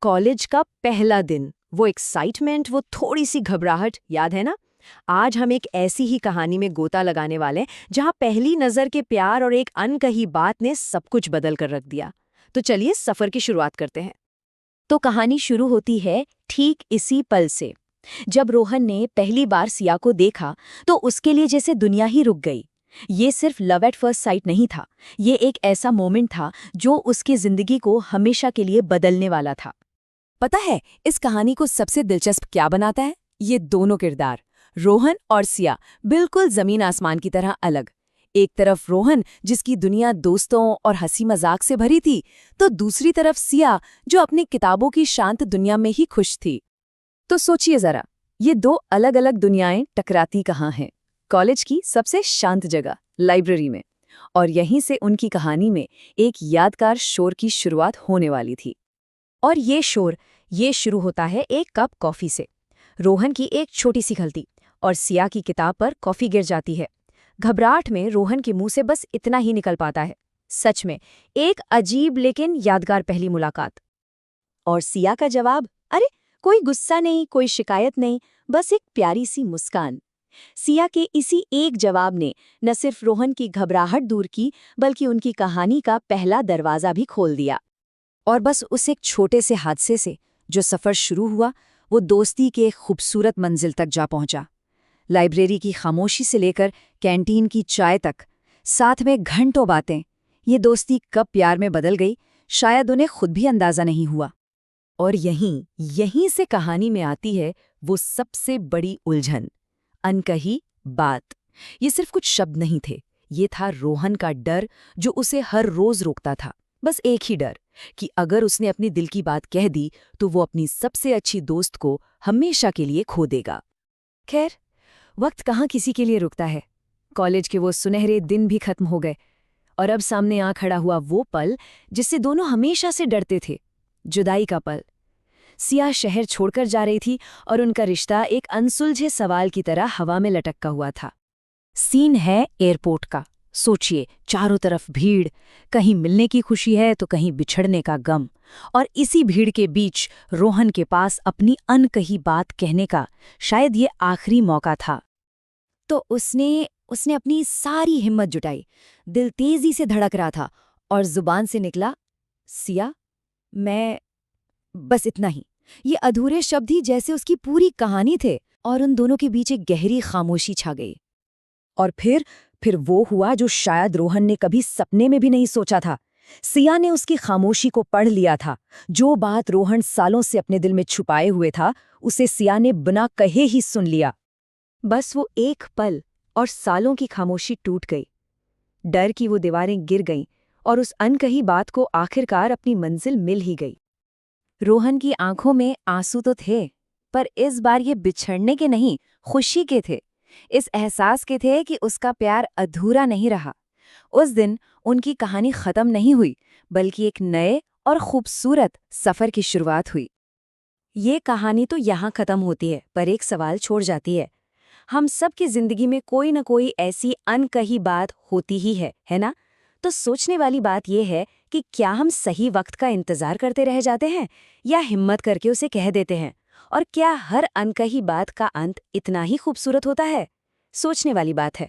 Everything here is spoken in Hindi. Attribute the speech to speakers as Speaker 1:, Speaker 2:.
Speaker 1: कॉलेज का पहला दिन, वो एक्साइटमेंट, वो थोड़ी सी घबराहट, याद है ना? आज हम एक ऐसी ही कहानी में गोता लगाने वाले हैं जहां पहली नजर के प्यार और एक अनकही बात ने सब कुछ बदल कर रख दिया। तो चलिए सफर की शुरुआत करते हैं।
Speaker 2: तो कहानी शुरू होती है ठीक इसी पल से। जब रोहन ने पहली बार सिया को देखा तो उसके लिए जैसे दुनिया ही रुक गई। ये सिर्फ लव एट फर्स्ट साइट नहीं था, ये एक ऐसा मोमेंट था जो उसकी जिंदगी को हमेशा के लिए बदलने वाला था।
Speaker 3: पता है इस कहानी को सबसे दिलचस्प क्या बनाता है? ये दोनों किरदार, रोहन और सिया, बिल्कुल जमीन आसमान की तरह अलग। एक तरफ रोहन जिसकी दुनिया दोस्तों और हंसी मजाक से भरी थी, तो दूसरी तरफ सिया जो अपनी किताबों की शांत दुनिया में ही खुश थी। तो सोचिए जरा, ये दो अलग अलग दुनियाएं टकराती कहाँ हैं? कॉलेज की सबसे शांत जगह, लाइब्रेरी में। और यहीं से उनकी कहानी में एक यादगार शोर की शुरुआत होने वाली थी।
Speaker 2: और ये शुरू होता है एक कप कॉफी से। रोहन की एक छोटी सी गलती और सिया की किताब पर कॉफी गिर जाती है। घबराहट में रोहन के मुंह से बस इतना ही निकल पाता है, सच में एक अजीब लेकिन यादगार पहली मुलाकात। और सिया का जवाब, अरे कोई गुस्सा नहीं, कोई शिकायत नहीं, बस एक प्यारी सी मुस्कान। सिया के इसी एक जवाब ने न सिर्फ रोहन की घबराहट दूर की, बल्कि उनकी कहानी का पहला दरवाजा भी खोल दिया।
Speaker 3: और बस उस एक छोटे से हादसे से जो सफ़र शुरू हुआ, वो दोस्ती के एक खूबसूरत मंजिल तक जा पहुंचा। लाइब्रेरी की खामोशी से लेकर कैंटीन की चाय तक, साथ में घंटों बातें। ये दोस्ती कब प्यार में बदल गई, शायद उन्हें खुद भी अंदाज़ा नहीं हुआ। और यहीं से कहानी में आती है वो सबसे बड़ी उलझन, अनकही बात। ये सिर्फ कुछ शब्द नहीं थे, ये था रोहन का डर जो उसे हर रोज रोकता था। बस एक ही डर कि अगर उसने अपनी दिल की बात कह दी तो वो अपनी सबसे अच्छी दोस्त को हमेशा के लिए खो देगा। खैर, वक्त कहाँ किसी के लिए रुकता है। कॉलेज के वो सुनहरे दिन भी खत्म हो गए और अब सामने आ खड़ा हुआ वो पल जिससे दोनों हमेशा से डरते थे, जुदाई का पल। सिया शहर छोड़कर जा रही थी और उनका रिश्ता एक अनसुलझे सवाल की तरह हवा में लटका हुआ था। सीन है एयरपोर्ट का। सोचिए, चारों तरफ भीड़, कहीं मिलने की खुशी है तो कहीं बिछड़ने का गम। और इसी भीड़ के बीच रोहन के पास अपनी अनकही बात कहने का शायद ये आखिरी मौका था। तो उसने अपनी सारी हिम्मत जुटाई। दिल तेजी से धड़क रहा था और जुबान से निकला, सिया, मैं, बस इतना ही। ये अधूरे शब्द ही जैसे उसकी पूरी कहानी थे और उन दोनों के बीच एक गहरी खामोशी छा गई। और फिर वो हुआ जो शायद रोहन ने कभी सपने में भी नहीं सोचा था। सिया ने उसकी खामोशी को पढ़ लिया था। जो बात रोहन सालों से अपने दिल में छुपाए हुए था, उसे सिया ने बिना कहे ही सुन लिया। बस वो एक पल और सालों की खामोशी टूट गई। डर की वो दीवारें गिर गईं और उस अनकही बात को आखिरकार अपनी मंजिल मिल ही गई। रोहन की आंखों में आंसू तो थे, पर इस बार ये बिछड़ने के नहीं, खुशी के थे। इस एहसास के थे कि उसका प्यार अधूरा नहीं रहा। उस दिन उनकी कहानी खत्म नहीं हुई, बल्कि एक नए और खूबसूरत सफर की शुरुआत हुई। ये कहानी तो यहाँ खत्म होती है, पर एक सवाल छोड़ जाती है। हम सब की जिंदगी में कोई न कोई ऐसी अनकही बात होती ही है ना? तो सोचने वाली बात यह है कि क्या हम सही वक्त का इंतजार करते रह जाते हैं या हिम्मत करके उसे कह देते हैं? और क्या हर अनकही बात का अंत इतना ही खूबसूरत होता है? सोचने वाली बात है।